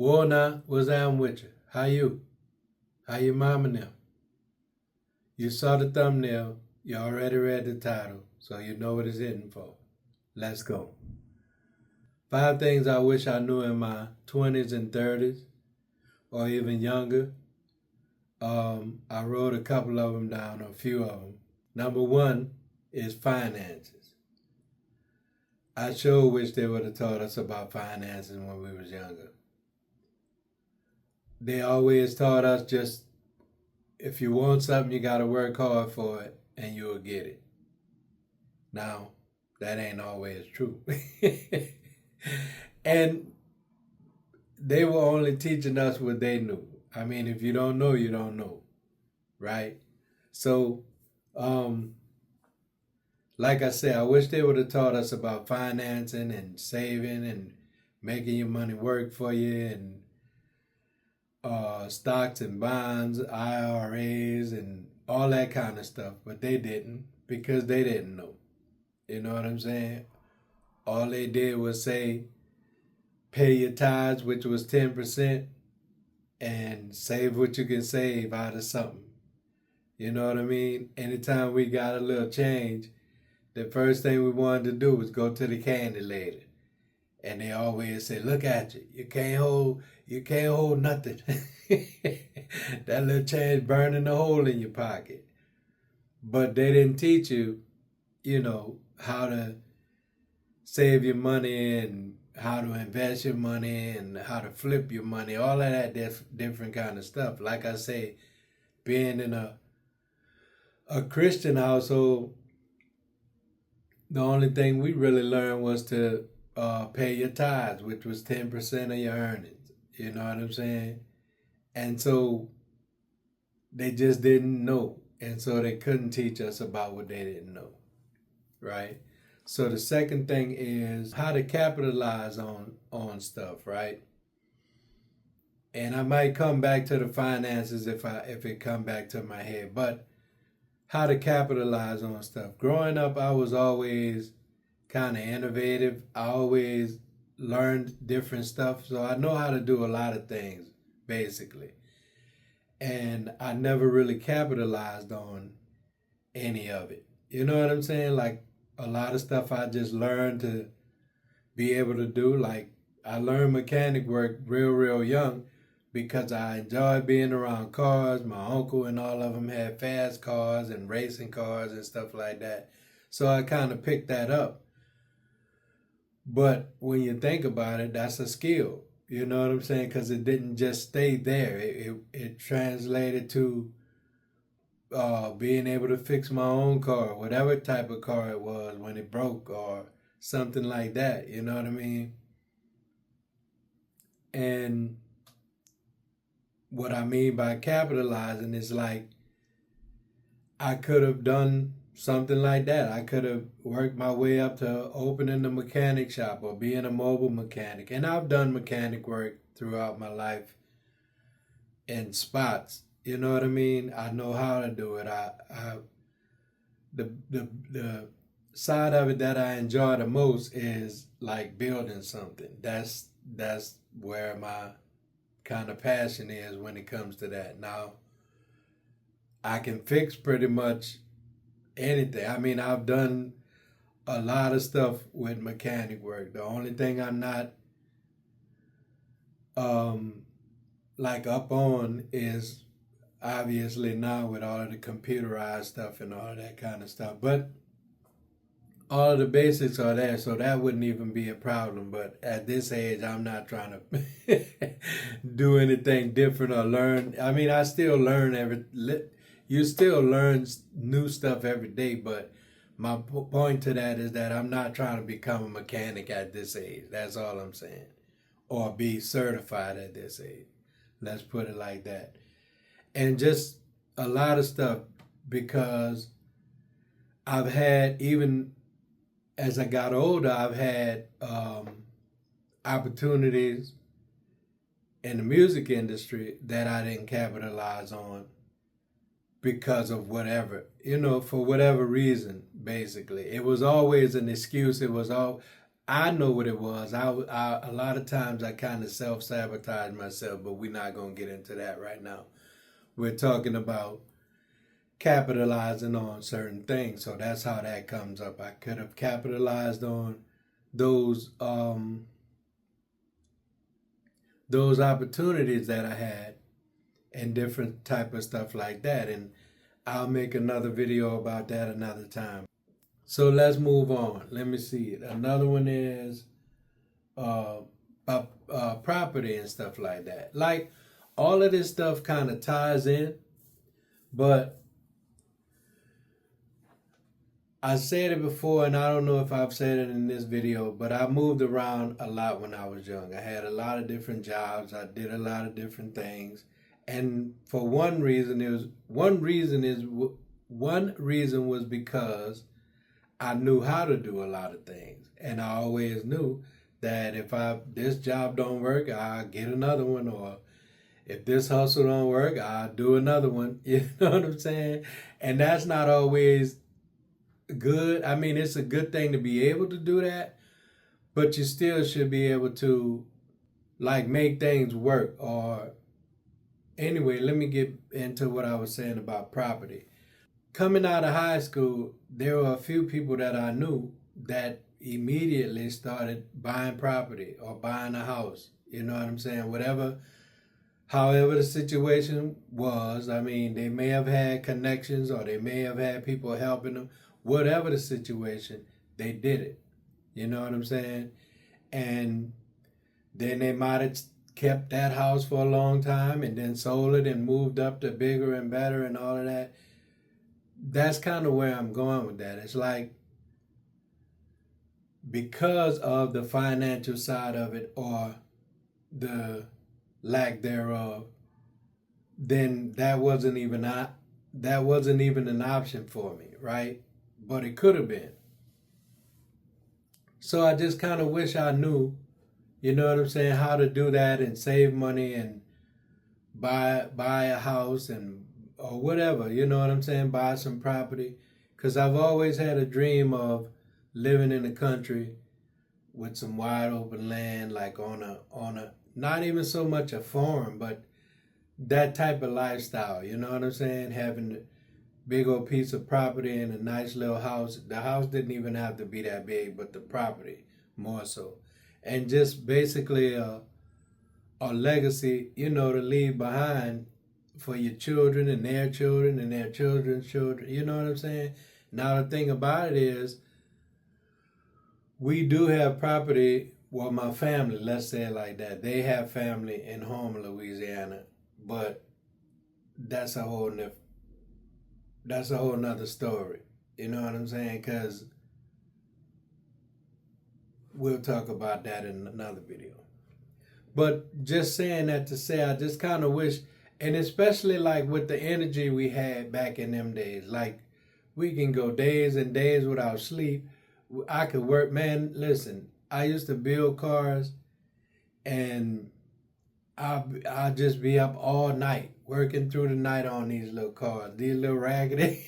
Warner, what's down with you? How you? How your mama now? You saw the thumbnail. You already read the title, so you know what it's hitting for. Let's go. 5 things I wish I knew in my 20s and 30s, or even younger. I wrote a couple of them down, or a few of them. Number one is finances. I sure wish they would have taught us about finances when we was younger. They always taught us just if you want something, you got to work hard for it and you'll get it. Now, that ain't always true. And they were only teaching us what they knew. I mean, if you don't know, you don't know, right? So, like I said, I wish they would have taught us about financing and saving and making your money work for you and stocks and bonds, IRAs, and all that kind of stuff. But they didn't because they didn't know. You know what I'm saying? All they did was say, pay your tithes, which was 10%, and save what you can save out of something. You know what I mean? Anytime we got a little change, the first thing we wanted to do was go to the candy lady. And they always say, look at you. You can't hold nothing. That little change burning a hole in your pocket. But they didn't teach you, how to save your money and how to invest your money and how to flip your money, all of that different kind of stuff. Like I say, being in a Christian household, the only thing we really learned was to pay your tithes, which was 10% of your earnings. You know what I'm saying? And so they just didn't know. And so they couldn't teach us about what they didn't know. Right? So the second thing is how to capitalize on stuff, right? And I might come back to the finances if it come back to my head, but how to capitalize on stuff. Growing up, I was always kind of innovative. I always learned different stuff, so I know how to do a lot of things, basically. And I never really capitalized on any of it. You know what I'm saying? Like a lot of stuff I just learned to be able to do. Like I learned mechanic work real young because I enjoyed being around cars. My uncle and all of them had fast cars and racing cars and stuff like that. So I kind of picked that up. But when you think about it, that's a skill. You know what I'm saying? Because it didn't just stay there. It translated to being able to fix my own car, whatever type of car it was when it broke or something like that. You know what I mean? And what I mean by capitalizing is like I could have done something like that. I could have worked my way up to opening a mechanic shop or being a mobile mechanic. And I've done mechanic work throughout my life in spots. You know what I mean? I know how to do it. The side of it that I enjoy the most is like building something. That's where my kind of passion is when it comes to that. Now, I can fix pretty much anything. I mean, I've done a lot of stuff with mechanic work. The only thing I'm not like up on is obviously now with all of the computerized stuff and all of that kind of stuff. But all of the basics are there, so that wouldn't even be a problem. But at this age, I'm not trying to do anything different or learn. I mean, I still learn you still learn new stuff every day, but my point to that is that I'm not trying to become a mechanic at this age. That's all I'm saying. Or be certified at this age. Let's put it like that. And just a lot of stuff because I've had, even as I got older, I've had opportunities in the music industry that I didn't capitalize on because of whatever, for whatever reason, basically. It was always an excuse. I know what it was. I a lot of times I kind of self-sabotage myself, but we're not going to get into that right now. We're talking about capitalizing on certain things. So that's how that comes up. I could have capitalized on those those opportunities that I had and different type of stuff like that. And I'll make another video about that another time. So let's move on. Let me see. Another one is property and stuff like that. Like all of this stuff kind of ties in, but I said it before, and I don't know if I've said it in this video, but I moved around a lot when I was young. I had a lot of different jobs. I did a lot of different things, and for one reason was because I knew how to do a lot of things, and I always knew that if this job don't work, I'll get another one, or if this hustle don't work, I'll do another one. You know what I'm saying? And that's not always good. I mean, it's a good thing to be able to do that, but you still should be able to like make things work. Or anyway, let me get into what I was saying about property. Coming out of high school, there were a few people that I knew that immediately started buying property or buying a house. You know what I'm saying? However the situation was, I mean, they may have had connections or they may have had people helping them. Whatever the situation, they did it. You know what I'm saying? And then they might have kept that house for a long time and then sold it and moved up to bigger and better and all of that. That's kind of where I'm going with that. It's like, because of the financial side of it or the lack thereof, then that wasn't even an option for me, right? But it could have been. So I just kind of wish I knew, you know what I'm saying, how to do that and save money and buy a house and or whatever, you know what I'm saying, buy some property. Because I've always had a dream of living in the country with some wide open land, like on a not even so much a farm, but that type of lifestyle, you know what I'm saying, having a big old piece of property and a nice little house. The house didn't even have to be that big, but the property more so. And just basically a legacy, you know, to leave behind for your children and their children and their children's children. You know what I'm saying? Now the thing about it is, we do have property. Well, my family, let's say it like that. They have family in Houma, Louisiana, but that's a whole nother story. You know what I'm saying? Because we'll talk about that in another video. But just saying that to say, I just kind of wish, and especially like with the energy we had back in them days, like we can go days and days without sleep. I could work, man, listen, I used to build cars and I'll just be up all night, working through the night on these little cars, these little raggedy,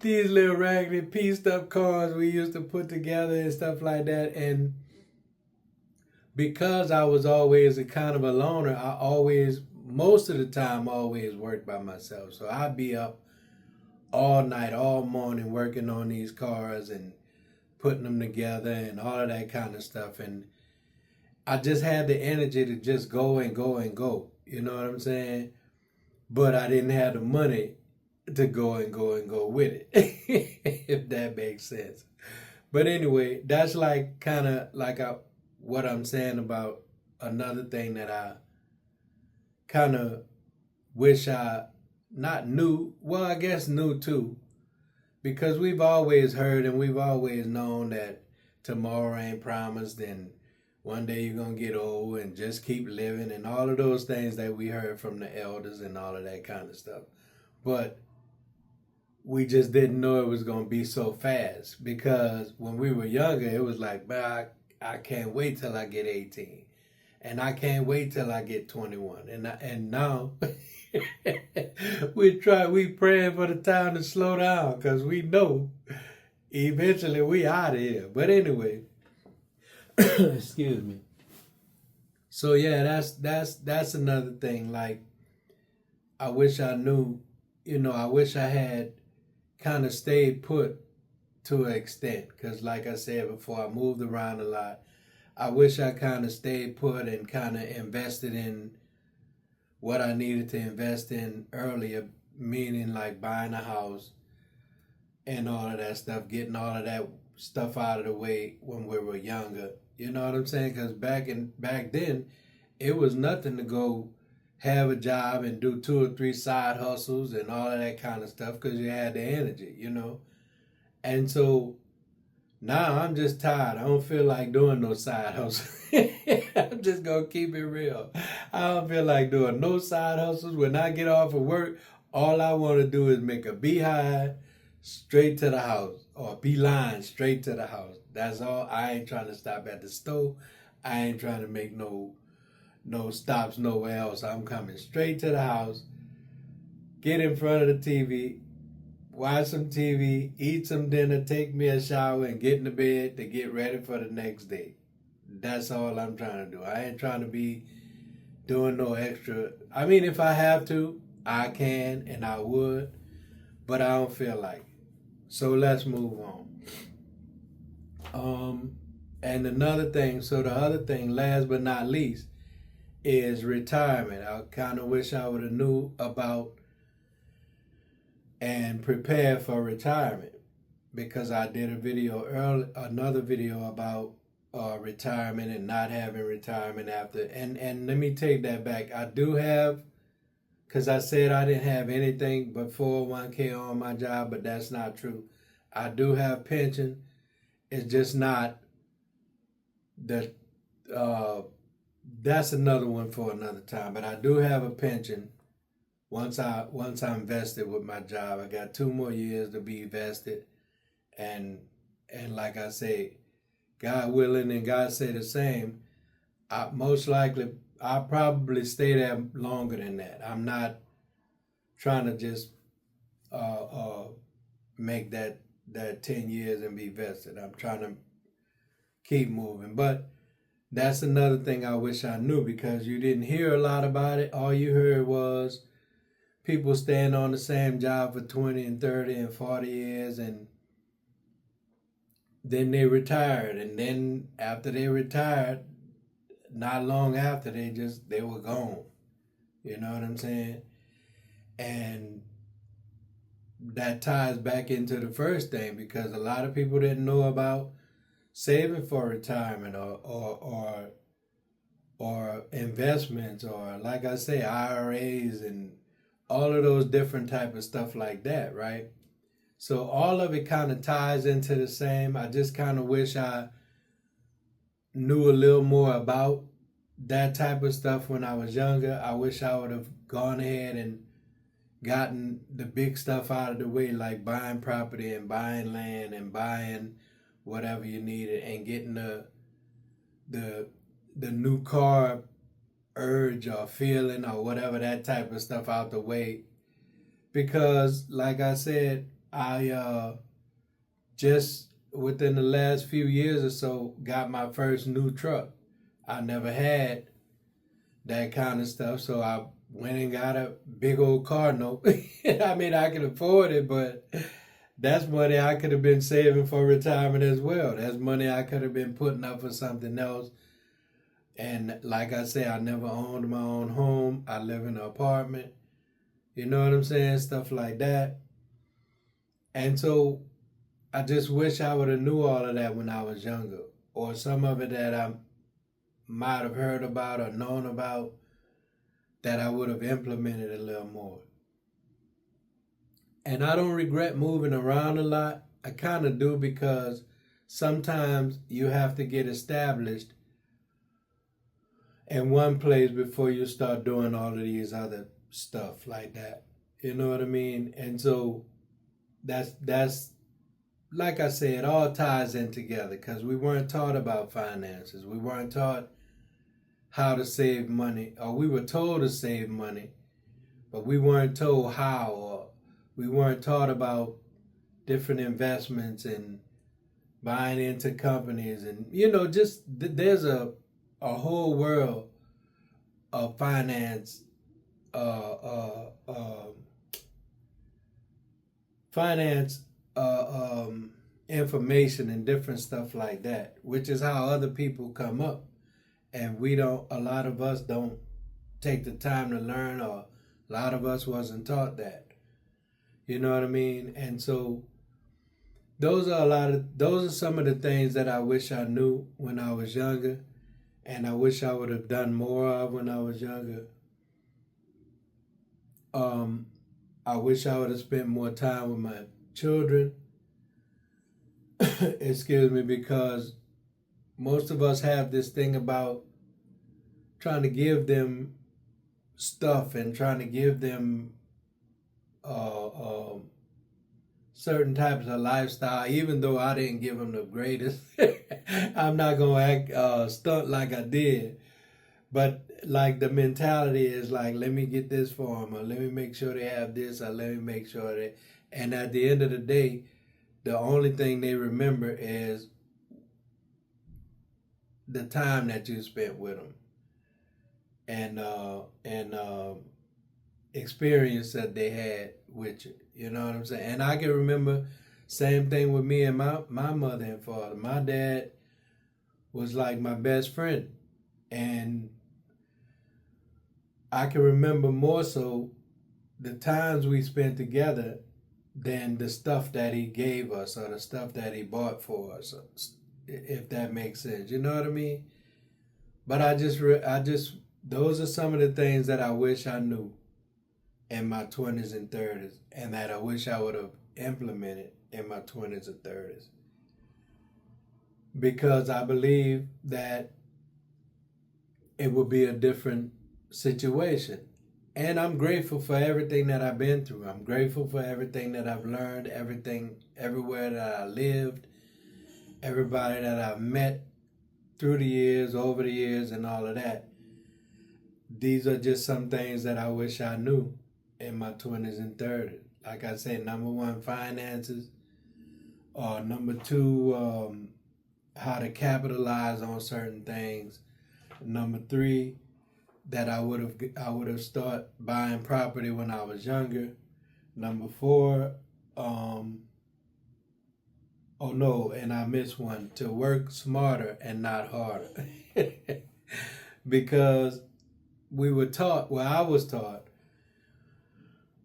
these little raggedy pieced up cars we used to put together and stuff like that. And because I was always a kind of a loner, I always, most of the time, always worked by myself. So I'd be up all night, all morning, working on these cars and putting them together and all of that kind of stuff. And I just had the energy to just go and go and go. You know what I'm saying? But I didn't have the money to go and go and go with it, if that makes sense. But anyway, that's like kind of like what I'm saying about another thing that I kind of wish I not knew. Well, I guess knew too. Because we've always heard and we've always known that tomorrow ain't promised and one day you're going to get old and just keep living and all of those things that we heard from the elders and all of that kind of stuff. But we just didn't know it was going to be so fast, because when we were younger, it was like, man, I can't wait till I get 18 and I can't wait till I get 21. And now we praying for the time to slow down because we know eventually we out of here. But anyway, Excuse me. So yeah, that's another thing. Like, I wish I knew, I wish I had kind of stayed put to an extent. Because like I said before, I moved around a lot. I wish I kind of stayed put and kind of invested in what I needed to invest in earlier, meaning like buying a house and all of that stuff, getting all of that stuff out of the way when we were younger. You know what I'm saying? Because back then, it was nothing to go have a job and do 2 or 3 side hustles and all of that kind of stuff because you had the energy. And so now I'm just tired. I don't feel like doing no side hustles. I'm just gonna keep it real. I don't feel like doing no side hustles. When I get off of work, all I want to do is make a beehive straight to the house or beeline straight to the house. That's all. I ain't trying to stop at the store. I ain't trying to make no stops nowhere else. I'm coming straight to the house, get in front of the TV, watch some TV, eat some dinner, take me a shower, and get in the bed to get ready for the next day. That's all I'm trying to do. I ain't trying to be doing no extra. I mean, if I have to, I can and I would, but I don't feel like it. So let's move on. And another thing, so the other thing, last but not least, is retirement. I kind of wish I would have knew about and prepared for retirement because I did another video about retirement and not having retirement after. And let me take that back. I do have, because I said I didn't have anything but 401k on my job, but that's not true. I do have pension. It's just not the that's another one for another time. But I do have a pension. Once I'm vested with my job, I got 2 more years to be vested, and like I say, God willing, and God say the same. Most likely, I'll probably stay there longer than that. I'm not trying to just make that 10 years and be vested. I'm trying to keep moving, but that's another thing I wish I knew because you didn't hear a lot about it. All you heard was people staying on the same job for 20 and 30 and 40 years, and then they retired. And then after they retired, not long after, they were gone. You know what I'm saying? And that ties back into the first thing because a lot of people didn't know about saving for retirement or investments or, like I say, IRAs and all of those different type of stuff like that, right? So all of it kind of ties into the same. I just kind of wish I knew a little more about that type of stuff when I was younger. I wish I would have gone ahead and gotten the big stuff out of the way, like buying property and buying land and buying whatever you needed and getting the new car urge or feeling or whatever, that type of stuff out the way. Because like I said, I just within the last few years or so got my first new truck. I never had that kind of stuff, so I went and got a big old car note. I mean, I can afford it, but that's money I could have been saving for retirement as well. That's money I could have been putting up for something else. And like I say, I never owned my own home. I live in an apartment. You know what I'm saying? Stuff like that. And so I just wish I would have knew all of that when I was younger. Or some of it that I might have heard about or known about that I would have implemented a little more. And I don't regret moving around a lot. I kind of do because sometimes you have to get established in one place before you start doing all of these other stuff like that. You know what I mean? And so that's like I said, it all ties in together because we weren't taught about finances. We weren't taught how to save money, or we were told to save money, but we weren't told how, or we weren't taught about different investments and buying into companies, and you know, just there's a whole world of finance, uh, uh, uh, finance, information and different stuff like that, which is how other people come up, and we don't. A lot of us don't take the time to learn, or a lot of us wasn't taught that. You know what I mean? And so those are some of the things that I wish I knew when I was younger, and I wish I would have done more of when I was younger. Um, I wish I would have spent more time with my children. Excuse me, because most of us have this thing about trying to give them stuff and trying to give them uh, certain types of lifestyle, even though I didn't give them the greatest. I'm not gonna act stunt like I did, but like the mentality is like, let me get this for them, or let me make sure they have this, or let me make sure that. And at the end of the day, the only thing they remember is the time that you spent with them, and experience that they had with you. You know what I'm saying? And I can remember same thing with me and my mother and father. My dad was like my best friend, and I can remember more so the times we spent together than the stuff that he gave us or the stuff that he bought for us, if that makes sense. You know what I mean? But I just those are some of the things that I wish I knew in my 20s and 30s, and that I wish I would have implemented in my 20s and 30s. Because I believe that it would be a different situation. And I'm grateful for everything that I've been through. I'm grateful for everything that I've learned, everything, everywhere that I lived, everybody that I've met through the years, over the years, and all of that. These are just some things that I wish I knew in my 20s and 30s. Like I said, number one, finances. Number two, how to capitalize on certain things. Number three, that I would have started buying property when I was younger. Number four, oh no, and I missed one, to work smarter and not harder. Because we were taught, well, I was taught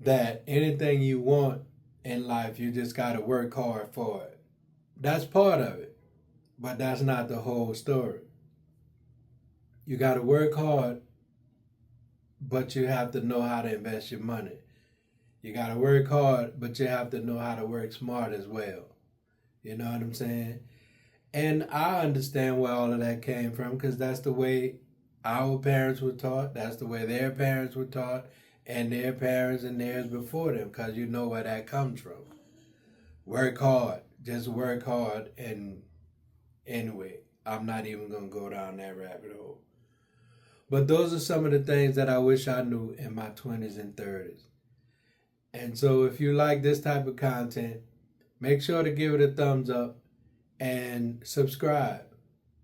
that anything you want in life, you just got to work hard for it. That's part of it, but that's not the whole story. You got to work hard, but you have to know how to invest your money. You got to work hard, but you have to know how to work smart as well. You know what I'm saying? And I understand where all of that came from, because that's the way our parents were taught. That's the way their parents were taught, and their parents and theirs before them, because you know where that comes from. Work hard. Just work hard. And anyway, I'm not even going to go down that rabbit hole. But those are some of the things that I wish I knew in my 20s and 30s. And so if you like this type of content, make sure to give it a thumbs up and subscribe.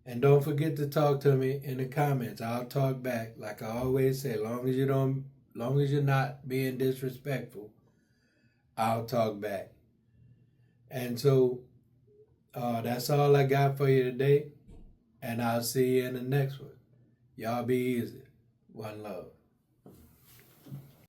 And don't forget to talk to me in the comments. I'll talk back. Like I always say, long as you're not being disrespectful, I'll talk back. And so that's all I got for you today. And I'll see you in the next one. Y'all be easy. One love.